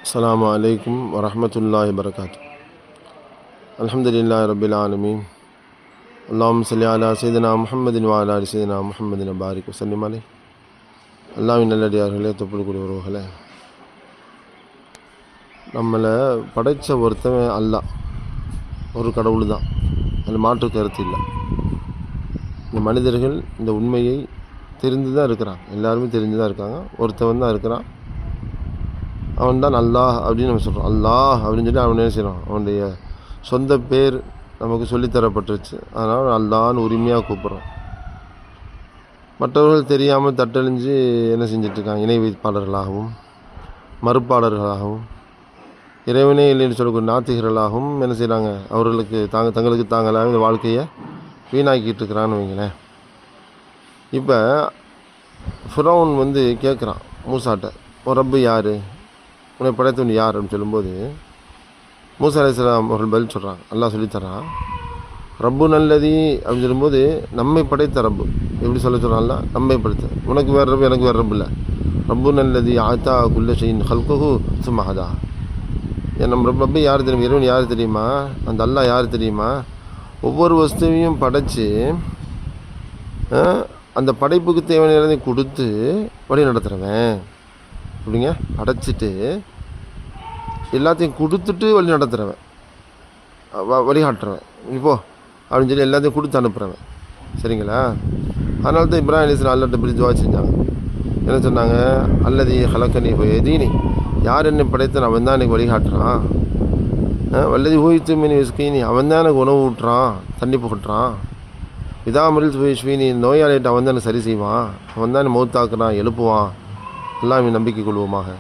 அஸ்ஸலாமு அலைக்கும் வரஹ்மத்துல்லாஹி வபரகாத்து. அல்ஹம்துலில்லாஹி ரப்பில் ஆலமீன். அல்லாஹும்ம ஸல்லி அலா சய்யிதினா முஹம்மதின் வ அலா ஆலி சய்யிதினா முஹம்மதின் பாரிக் வஸல்லிம் அலைஹி. அல்லாஹ்வின் நல்லடியார்களே, தொப்புள்கூடிய உறவுகளே, நம்மளை படைத்த ஒருத்தவன் அல்லாஹ், ஒரு கடவுள் தான், அதில் மாற்று கருத்து இல்லை. இந்த மனிதர்கள் இந்த உண்மையை தெரிந்து தான் இருக்கிறாங்க, எல்லாருமே தெரிஞ்சு தான் இருக்காங்க. ஒருத்தவன் தான் இருக்கிறான், அவன் தான் அல்லாஹ் அப்படின்னு நம்ம சொல்கிறோம். அல்லாஹ் அப்படின்னு சொல்லி அவன் என்ன செய்யறோம், அவனுடைய சொந்த பேர் நமக்கு சொல்லித்தரப்பட்டுருச்சு. அதனால் அல்லாஹ்னு உரிமையாக கூப்பிட்றோம். மற்றவர்கள் தெரியாமல் தட்டழிஞ்சு என்ன செஞ்சிட்ருக்காங்க, இணை வைப்பாளர்களாகவும் மறுப்பாளர்களாகவும் இறைவனே இல்லைன்னு சொல்லக்கூடிய நாத்திகர்களாகவும் என்ன செய்கிறாங்க, அவர்களுக்கு தங்களுக்கு தாங்களாக இந்த வாழ்க்கையை வீணாக்கிட்டு இருக்கிறான்னு வைங்களேன். இப்போ ஃபிரௌன் கேட்குறான் மூசாட்ட, உன் ரப்பு யார், உன்னை படைத்தவன் யார் அப்படின்னு சொல்லும்போது மூசா அலைஹிஸ்ஸலாம் அவர்கள் பதில் சொல்கிறாங்க. அல்லாஹ் சொல்லித்தரான், ரப்பு நல்லதி அப்படின்னு சொல்லும்போது நம்மை படைத்த ரப்பு எப்படி சொல்கிறான்ல, நம்மை படைத்த, உனக்கு வேறு ரப்பு எனக்கு வேறு ரப்பு இல்லை. ரப்பு நல்லதி ஆத்தா குல்ல ஷைஇன் ஹல்கஹு சும்ம ஹதா. நம்ம ரப்பு யார் தெரியுமா, இறைவன் யார் தெரியுமா, அந்த அல்லாஹ் யார் தெரியுமா, ஒவ்வொரு வஸ்துவையும் படைத்து அந்த படைப்புக்கு தேவையான கொடுத்து வழி நடத்துகிறவன். அப்படிங்க, படைச்சிட்டு எல்லாத்தையும் கொடுத்துட்டு வழி நடத்துகிறவன், வழிகாட்டுறவன், இப்போ அப்படின்னு சொல்லி எல்லாத்தையும் கொடுத்து அனுப்புகிறவன். சரிங்களா? அதனால தான் இப்ராஹிம் அலைஹிஸ்ஸலாம் அல்லாஹ்ட்ட போய் துஆ செஞ்சாங்க. என்ன சொன்னாங்க, அல்லதி ஹலக்கனி ஃபயஹ்தீனி, யார் என்னை படைத்தான் அவன் தான் எனக்கு வழிகாட்டுறான். வல்லதி ஹூயித்து மின் யுஸ்கீனி, அவன் தான் எனக்கு உணவு ஊட்டுறான், தண்ணி புகட்டுறான். இதா மரில் ஃபயஷ்ஃபீனி, நோயாளிகிட்ட அவன் தான் எனக்கு சரி செய்வான், அவன் தான் என்னை மௌத்தாக்குறான், எழுப்புவான். எல்லாம் நம்பிக்கை கொள்வோமாக.